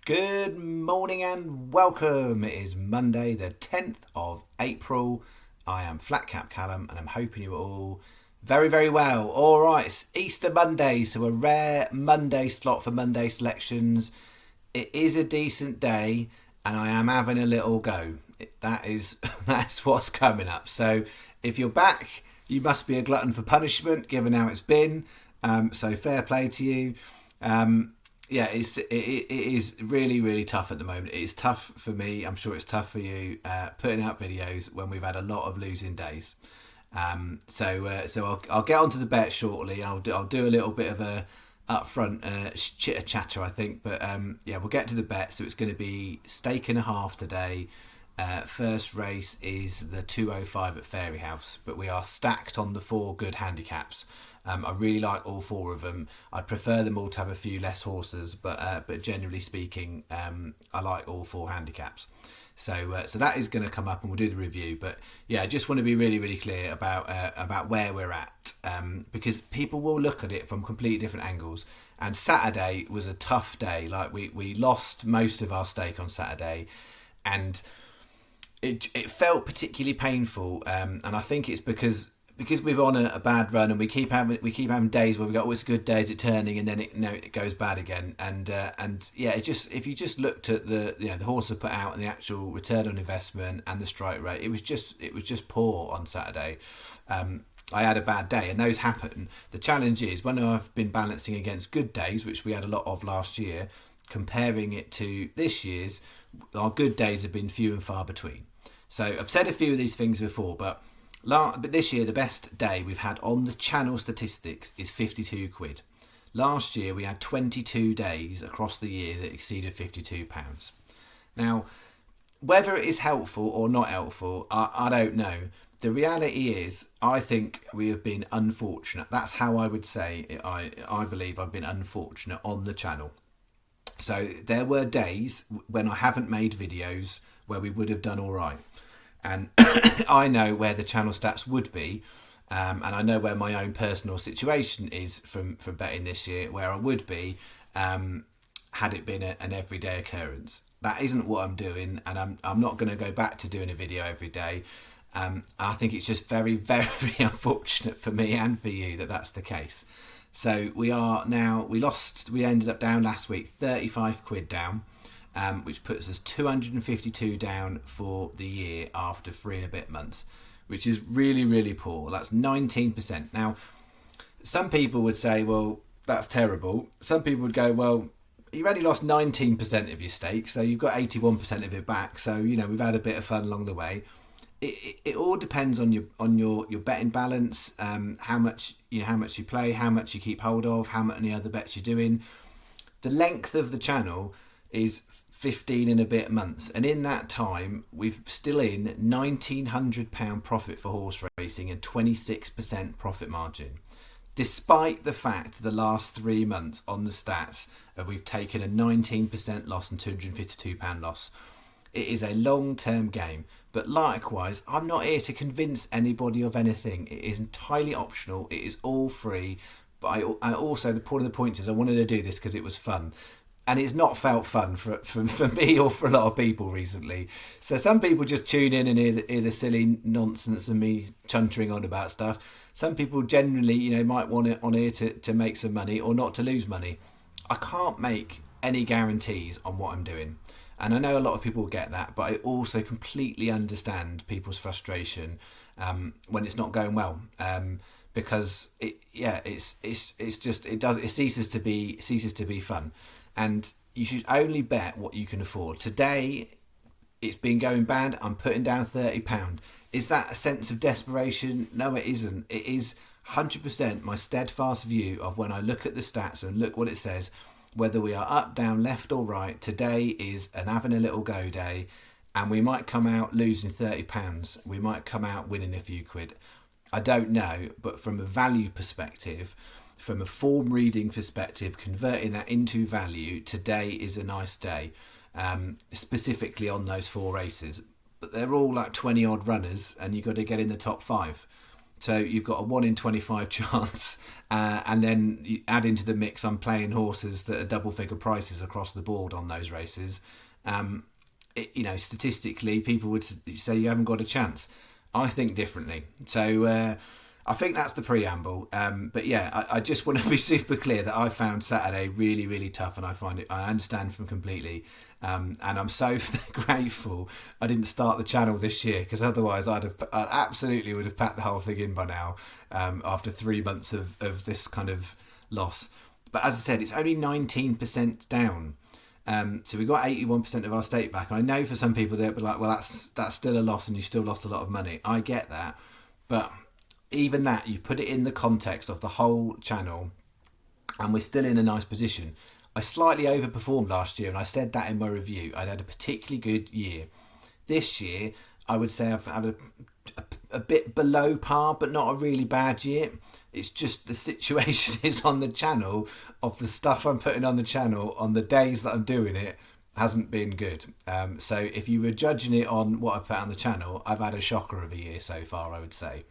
Good morning and welcome. It is Monday, the 10th of April. I am Flat Cap Callum and I'm hoping you are all very, very well. All right, it's Easter Monday, so a rare Monday slot for Monday selections. It is a decent day and I am having a little go. That's what's coming up. So if you're back, you must be a glutton for punishment given how it's been. So fair play to you. It is really, really tough at the moment. It is tough for me. I'm sure it's tough for you putting out videos when we've had a lot of losing days. So I'll get onto the bet shortly. I'll do a little bit of a upfront chitter chatter, I think. But we'll get to the bet. So it's going to be stake and a half today. First race is the 205 at Fairyhouse, but we are stacked on the four good handicaps. I really like all four of them. I'd prefer them all to have a few less horses, but generally speaking, I like all four handicaps. So that is going to come up, and we'll do the review. But yeah, I just want to be really, really clear about where we're at, because people will look at it from completely different angles. And Saturday was a tough day. Like we lost most of our stake on Saturday, and it felt particularly painful. And I think it's because we're on a bad run, and we keep having days where we got always good days at turning, and then it goes bad again. And if you just looked at the horse I put out and the actual return on investment and the strike rate, it was just poor on Saturday. I had a bad day, and those happen. The challenge is when I've been balancing against good days, which we had a lot of last year, comparing it to this year's, our good days have been few and far between. So I've said a few of these things before, but this year, the best day we've had on the channel statistics is 52 quid. Last year, we had 22 days across the year that exceeded £52. Now, whether it is helpful or not helpful, I don't know. The reality is, I think we have been unfortunate. That's how I would say it. I believe I've been unfortunate on the channel. So there were days when I haven't made videos where we would have done all right. And I know where the channel stats would be, and I know where my own personal situation is from betting this year, where I would be had it been an everyday occurrence. That isn't what I'm doing, and I'm not going to go back to doing a video every day. I think it's just very, very unfortunate for me and for you that that's the case. So we ended up down last week, 35 quid down. Which puts us 252 down for the year after 3 and a bit months, which is really, really poor. That's 19%. Now, some people would say, well, that's terrible. Some people would go, well, you've only lost 19% of your stake, so you've got 81% of it back. So, we've had a bit of fun along the way. It all depends on your betting balance, how much you play, how much you keep hold of, how many other bets you're doing. The length of the channel is 15 and a bit months, and in that time we've still in £1,900 profit for horse racing and 26% profit margin, despite the fact the last 3 months on the stats we've taken a 19% loss and £252 loss. It is a long-term game, but likewise I'm not here to convince anybody of anything. It is entirely optional, it is all free. But I also, the point is I wanted to do this because it was fun. And it's not felt fun for me or for a lot of people recently. So some people just tune in and hear the silly nonsense and me chuntering on about stuff. Some people generally, might want it on here to make some money or not to lose money. I can't make any guarantees on what I'm doing. And I know a lot of people get that, but I also completely understand people's frustration when it's not going well. Because it ceases to be fun. And you should only bet what you can afford. Today, it's been going bad. I'm putting down £30. Is that a sense of desperation? No, it isn't. It is 100% my steadfast view of when I look at the stats and look what it says, whether we are up, down, left or right. Today is an having a little go day, and we might come out losing £30. We might come out winning a few quid. I don't know, but from a value perspective, from a form reading perspective, converting that into value, today is a nice day, specifically on those 4 races. But they're all like 20 odd runners, and you've got to get in the top 5. So you've got a 1 in 25 chance, and then you add into the mix, I'm playing horses that are double figure prices across the board on those races. Statistically, people would say you haven't got a chance. I think differently. So I think that's the preamble. But yeah, I just want to be super clear that I found Saturday really, really tough, and I understand from completely. And I'm so grateful I didn't start the channel this year, because otherwise I absolutely would have packed the whole thing in by now, after 3 months of this kind of loss. But as I said, it's only 19% down. So we got 81% of our stake back. And I know for some people they'll be like, well, that's still a loss and you still lost a lot of money. I get that. But even that, you put it in the context of the whole channel, and we're still in a nice position. I slightly overperformed last year, and I said that in my review. I'd had a particularly good year. This year, I would say I've had a bit below par, but not a really bad year. It's just the situation is on the channel of the stuff I'm putting on the channel on the days that I'm doing it hasn't been good. So if you were judging it on what I put on the channel, I've had a shocker of a year so far, I would say.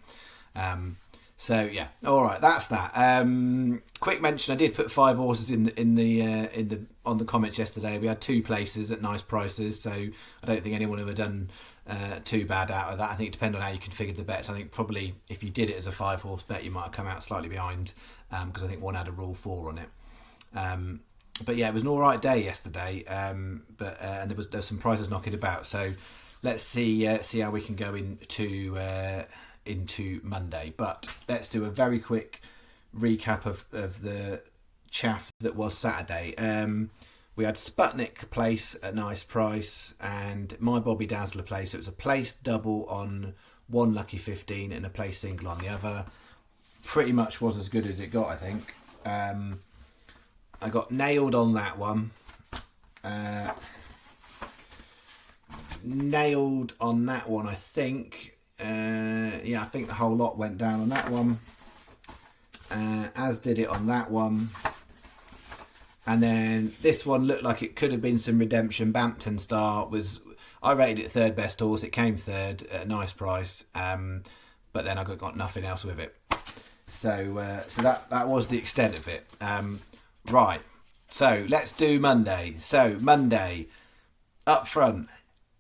So yeah, all right, that's that. Quick mention: I did put 5 horses in the on the comments yesterday. We had 2 places at nice prices, so I don't think anyone would have done too bad out of that. I think it depends on how you configured the bets. I think probably if you did it as a 5 horse bet, you might have come out slightly behind, because I think one had a rule 4 on it. But yeah, it was an all right day yesterday. And there's some prices knocking about. So let's see how we can go into Monday. But let's do a very quick recap of the chaff that was Saturday. We had Sputnik Place at nice price and My Bobby Dazzler Place. It was a place double on one lucky 15 and a place single on the other. Pretty much was as good as it got, I think. I got nailed on that one. Nailed on that one, I think. I think the whole lot went down on that one, as did it on that one. And then this one looked like it could have been some redemption. Bampton Star I rated it third best horse. It came third at a nice price, but then I got nothing else with it. So that was the extent of it. Right, so let's do Monday. So Monday, up front,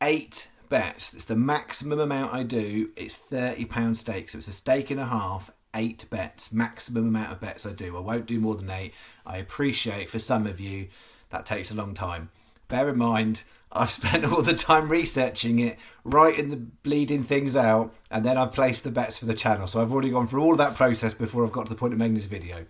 8 bets. It's the maximum amount I do. It's £30 stake, so it's a stake and a half. 8 bets, maximum amount of bets I do. I won't do more than 8. I appreciate for some of you that takes a long time. Bear in mind, I've spent all the time researching it, writing the bleeding things out, and then I've placed the bets for the channel. So I've already gone through all of that process before I've got to the point of making this video.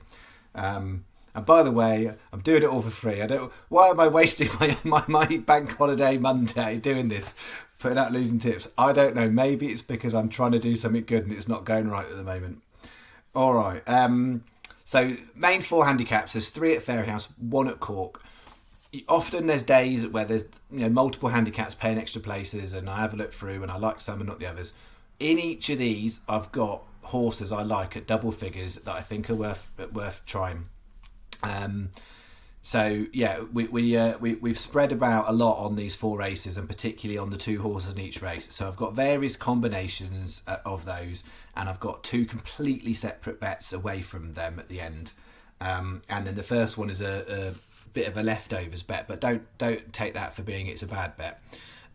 And by the way, I'm doing it all for free. Why am I wasting my bank holiday Monday doing this, putting out losing tips? I don't know. Maybe it's because I'm trying to do something good and it's not going right at the moment. All right. So main 4 handicaps. There's 3 at Fairyhouse, 1 at Cork. Often there's days where there's multiple handicaps paying extra places, and I have a look through and I like some and not the others. In each of these, I've got horses I like at double figures that I think are worth trying. So yeah, we've spread about a lot on these 4 races, and particularly on the 2 horses in each race. So I've got various combinations of those, and I've got 2 completely separate bets away from them at the end. And then the first one is a bit of a leftovers bet, but don't take that for being it's a bad bet.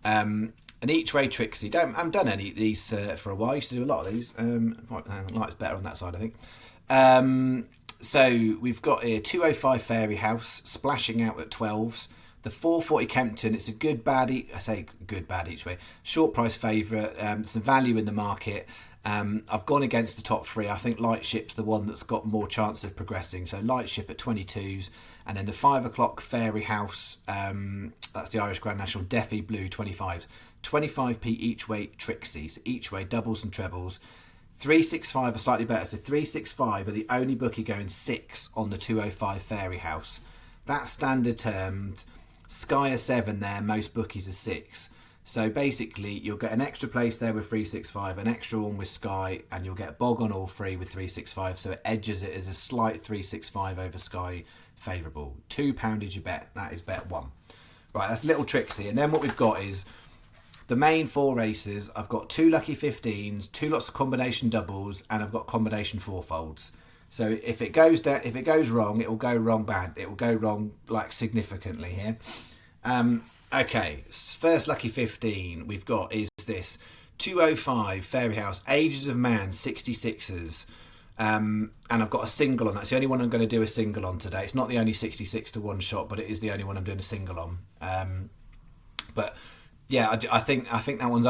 And each way Trixie. I haven't done any of these for a while. I used to do a lot of these. Light's better on that side, I think. So we've got here 205 Fairyhouse splashing out at 12s. The 440 Kempton, it's a good bad. I say good bad each way. Short price favourite. Some value in the market. I've gone against the top 3. I think Lightship's the one that's got more chance of progressing. So Lightship at 22s, and then the 5 o'clock Fairyhouse. That's the Irish Grand National Deafy Blue 25s. 25p each way Trixies. Each way doubles and trebles. 365 are slightly better. So 365 are the only bookie going 6 on the 205 Fairyhouse. That's standard termed. Sky are 7 there. Most bookies are 6. So basically, you'll get an extra place there with 365, an extra one with Sky, and you'll get bog on all 3 with 365. So it edges it as a slight 365 over Sky favourable. £2 is your bet. That is bet 1. Right, that's a little Trixie. And then what we've got is the main 4 races, I've got 2 lucky 15s, 2 lots of combination doubles, and I've got combination fourfolds. So if it goes down, if it goes wrong, it will go wrong bad. It will go wrong like significantly here. Okay, first lucky 15 we've got is this 205 Fairyhouse Ages of Man 66ers. And I've got a single on that. It's the only one I'm going to do a single on today. It's not the only 66 to 1 shot, but it is the only one I'm doing a single on. But yeah, I think that one's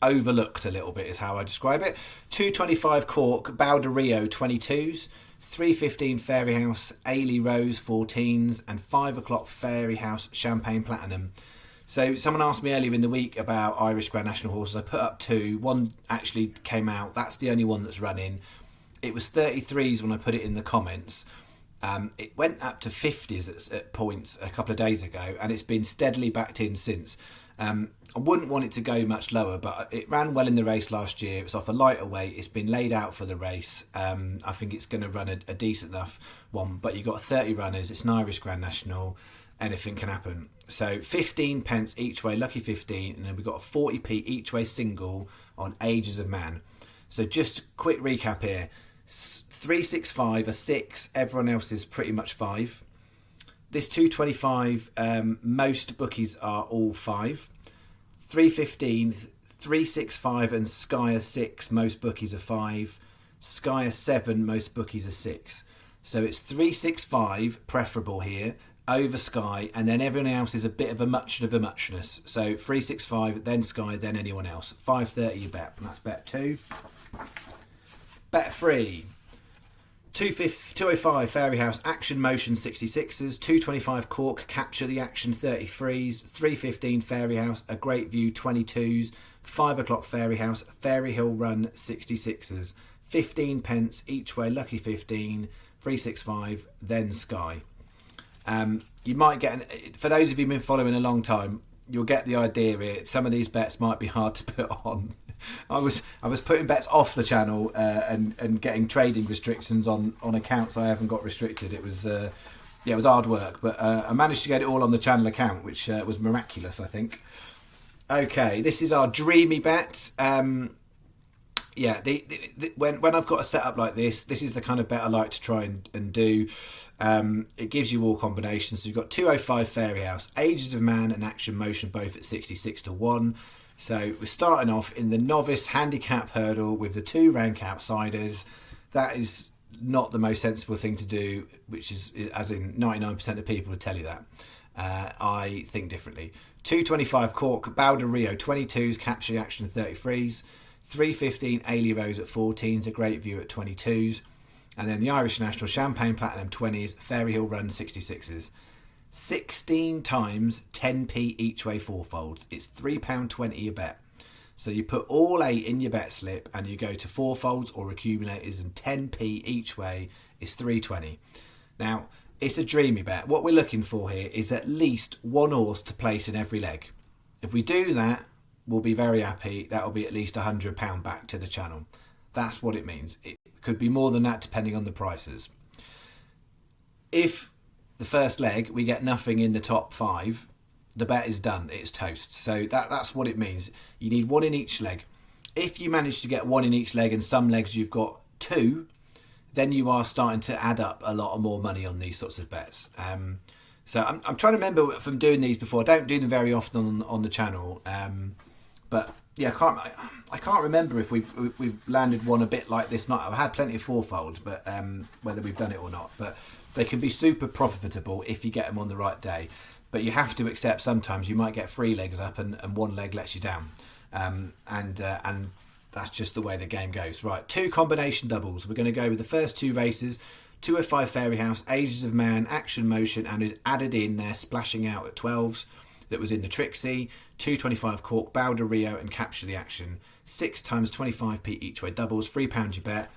overlooked a little bit is how I describe it. 225 Cork Bowder Rio 22s, 315 Fairyhouse Ailey Rose 14s, and 5 o'clock Fairyhouse Champagne Platinum. So someone asked me earlier in the week about Irish Grand National horses. I put up 2. One actually came out. That's the only one that's running. It was 33s when I put it in the comments. It went up to 50s at points a couple of days ago, and it's been steadily backed in since. I wouldn't want it to go much lower, but it ran well in the race last year. It's off a lighter weight. It's been laid out for the race. I think it's going to run a decent enough one, but you've got 30 runners. It's an Irish Grand National. Anything can happen. So 15 pence each way, lucky 15, and then we've got a 40p each way single on Ages of Man. So just a quick recap here. 365 are 6, everyone else is pretty much 5. This 225, most bookies are all 5. 315, 365 and Sky are 6, most bookies are 5. Sky are 7, most bookies are 6. So it's 365 preferable here over Sky, and then everyone else is a bit of a muchness. So 365, then Sky, then anyone else. 530 you bet, and that's bet 2. Bet 3. 205 Fairyhouse Action Motion 66ers, 225 Cork Capture the Action 33s, 315 Fairyhouse A Great View 22s, 5 o'clock Fairyhouse Fairy Hill Run 66ers, 15 pence each way, lucky 15, 365, then Sky. You might get, for those of you who've been following a long time, you'll get the idea here. Some of these bets might be hard to put on. I was putting bets off the channel and getting trading restrictions on accounts I haven't got restricted. It was it was hard work, but I managed to get it all on the channel account, which was miraculous, I think. Okay, this is our dreamy bet. When I've got a setup like this is the kind of bet I like to try and do. It gives you all combinations. So you've got 205 Fairyhouse, Ages of Man and Action Motion both at 66 to 1. So we're starting off in the novice handicap hurdle with the 2 rank outsiders. That is not the most sensible thing to do, which is, as in 99% of people would tell you that. I think differently. 225 Cork, Bowder Rio 22s, Capture the Action 33s. 315 Ailey Rose at 14s, A Great View at 22s. And then the Irish National Champagne Platinum 20s, Fairy Hill Run 66s. 16 times 10p each way fourfolds. It's £3.20 a bet. So you put all 8 in your bet slip and you go to fourfolds or accumulators, and 10p each way is £3.20. Now, it's a dreamy bet. What we're looking for here is at least 1 horse to place in every leg. If we do that, we'll be very happy. That'll be at least £100 back to the channel. That's what it means. It could be more than that depending on the prices. If the first leg we get nothing in the top 5, the bet is done. It's toast. So that's what it means. You need 1 in each leg. If you manage to get 1 in each leg and some legs you've got 2, then you are starting to add up a lot more money on these sorts of bets. So I'm trying to remember from doing these before. I don't do them very often on the channel. But yeah, I can't remember if we've landed one a bit like this night. I've had plenty of fourfold, but whether we've done it or not. But they can be super profitable if you get them on the right day. But you have to accept sometimes you might get 3 legs up and 1 leg lets you down. And that's just the way the game goes. Right, 2 combination doubles. We're going to go with the first 2 races. 205 Fairyhouse, Ages of Man, Action Motion, and is added in there, splashing out at 12s. That was in the Trixie. 225 Cork, Bowder Rio and Capture the Action. 6 times 25p each way doubles, £3 you bet.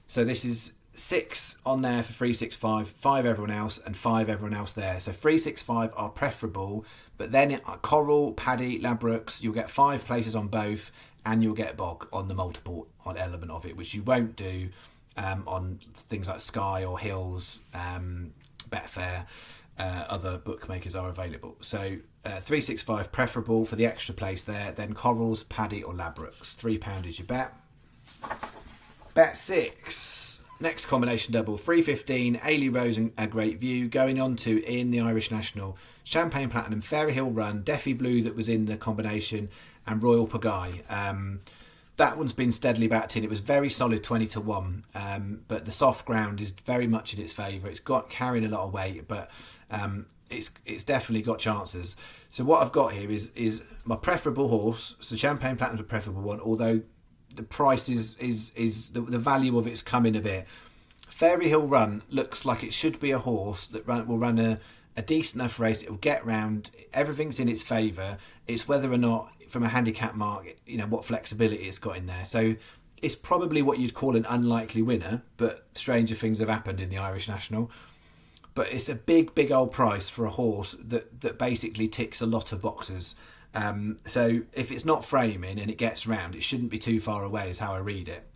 So this is 6 on there for 365, 5 everyone else, and 5 everyone else there. So 365 are preferable, but then Coral, Paddy, Labrooks, you'll get 5 places on both, and you'll get Bog on the multiple on element of it, which you won't do on things like Sky or Hills, Betfair. other bookmakers are available. So 365 preferable for the extra place there. Then Corals, Paddy or Labrooks. £3 is your bet. Bet 6. Next combination double. 315, Ailey Rose and A Great View. Going on to in the Irish National, Champagne Platinum, Fairy Hill Run, Deafy Blue that was in the combination, and Royal Pagaille. That one's been steadily backed in. It was very solid 20-1, but the soft ground is very much in its favour. It's got carrying a lot of weight, but it's definitely got chances. So what I've got here is my preferable horse. So Champagne Platinum's a preferable one, although the price is the value of it's coming a bit. Fairy Hill Run looks like it should be a horse that will run a decent enough race. It will get round. Everything's in its favour. It's whether or not, from a handicap mark, what flexibility it's got in there. So it's probably what you'd call an unlikely winner, but stranger things have happened in the Irish National. But it's a big old price for a horse that basically ticks a lot of boxes. So if it's not framing and it gets round, it shouldn't be too far away, is how I read it.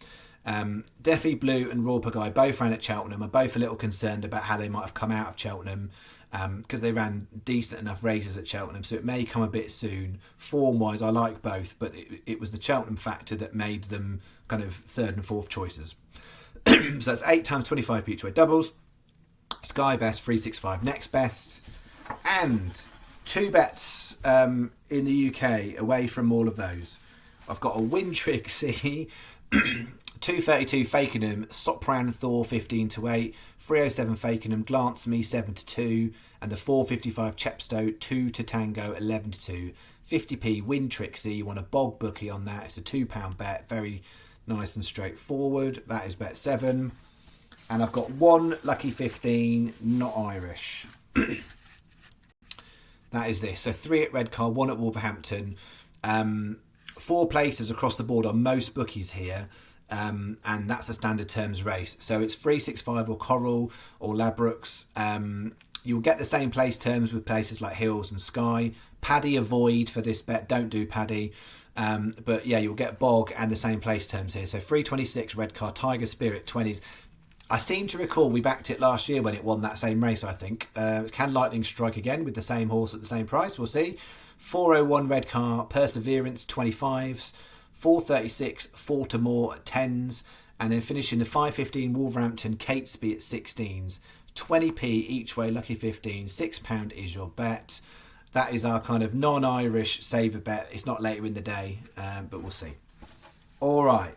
Deafy Blue and Royal Pagaille both ran at Cheltenham. I'm both a little concerned about how they might have come out of Cheltenham, because they ran decent enough races at Cheltenham, so it may come a bit soon. Form-wise, I like both, but it was the Cheltenham factor that made them kind of third and fourth choices. So that's 8 times 25 each way doubles. Sky best, 365 next best. And 2 bets in the UK away from all of those. I've got a Wintrixie, 232 Fakenham, Sopran Thor 15-8, 307 Fakenham, Glance Me 7-2, and the 455 Chepstow 2 to Tango 11-2. 50p Wintrixie. You want a bog bookie on that. It's a £2 bet, very nice and straightforward. That is bet 7. And I've got 1 lucky 15, not Irish. That is this. So 3 at Redcar, 1 at Wolverhampton. 4 places across the board on most bookies here. And that's a standard terms race. So it's 365 or Coral or Labrooks. You'll get the same place terms with places like Hills and Sky. Paddy avoid for this bet. Don't do Paddy. But yeah, you'll get Bog and the same place terms here. So 326 Redcar, Tiger Spirit 20s. I seem to recall we backed it last year when it won that same race, I think. Can Lightning strike again with the same horse at the same price? We'll see. 401 Redcar, Perseverance 25s. 436 Fortimore at 10s, and then finishing the 515 Wolverhampton Catesby at 16s. 20p each way, lucky 15. £6 is your bet. That is our kind of non-Irish saver bet. It's not later in the day, but we'll see. All right.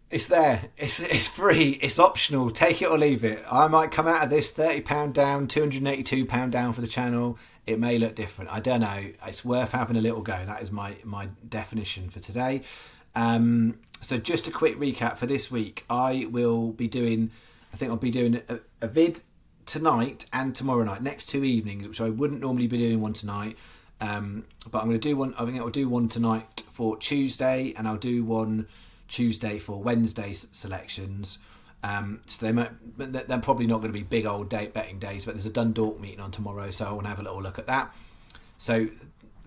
It's there. It's free. It's optional. Take it or leave it. I might come out of this £30 down, £282 down for the channel. It may look different. I don't know. It's worth having a little go. That is my definition for today. So just a quick recap for this week. I will be doing, I'll be doing a vid tonight and tomorrow night. Next 2 evenings, which I wouldn't normally be doing one tonight. But I'm going to do one. I think I'll do one tonight for Tuesday, and I'll do one Tuesday for Wednesday's selections. So they're probably not going to be big old betting days, but there's a Dundalk meeting on tomorrow, so I want to have a little look at that. So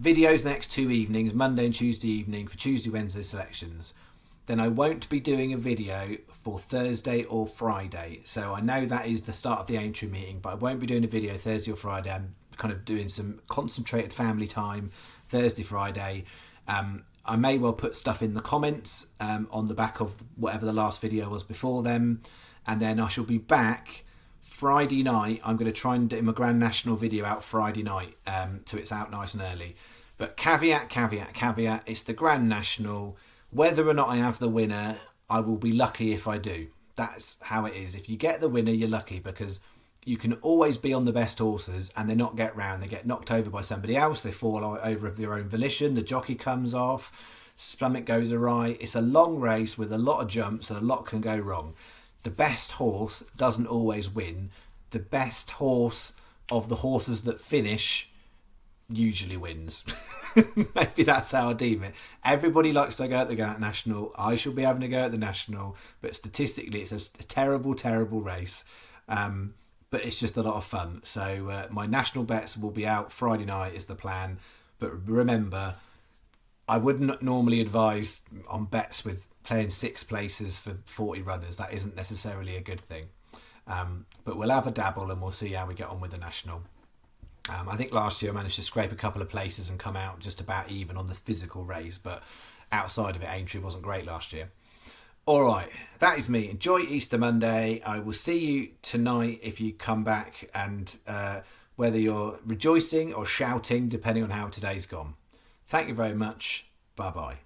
videos the next 2 evenings, Monday and Tuesday evening for Tuesday, Wednesday selections. Then I won't be doing a video for Thursday or Friday. So I know that is the start of the Aintree meeting, but I won't be doing a video Thursday or Friday. I'm kind of doing some concentrated family time Thursday, Friday. I may well put stuff in the comments on the back of whatever the last video was before them. And then I shall be back Friday night. I'm going to try and do my Grand National video out Friday night, so it's out nice and early. But caveat, it's the Grand National. Whether or not I have the winner, I will be lucky if I do. That's how it is. If you get the winner, you're lucky, because you can always be on the best horses and they not get round. They get knocked over by somebody else. They fall over of their own volition. The jockey comes off. Something goes awry. It's a long race with a lot of jumps and a lot can go wrong. The best horse doesn't always win. The best horse of the horses that finish usually wins. Maybe that's how I deem it. Everybody likes to go at the National. I shall be having a go at the National, but statistically it's a terrible race. But it's just a lot of fun. So my national bets will be out Friday night is the plan. But remember, I wouldn't normally advise on bets with playing 6 places for 40 runners. That isn't necessarily a good thing. But we'll have a dabble and we'll see how we get on with the national. I think last year I managed to scrape a couple of places and come out just about even on the physical race, but outside of it, Aintree wasn't great last year. All right, that is me. Enjoy Easter Monday. I will see you tonight if you come back, and whether you're rejoicing or shouting, depending on how today's gone. Thank you very much. Bye-bye.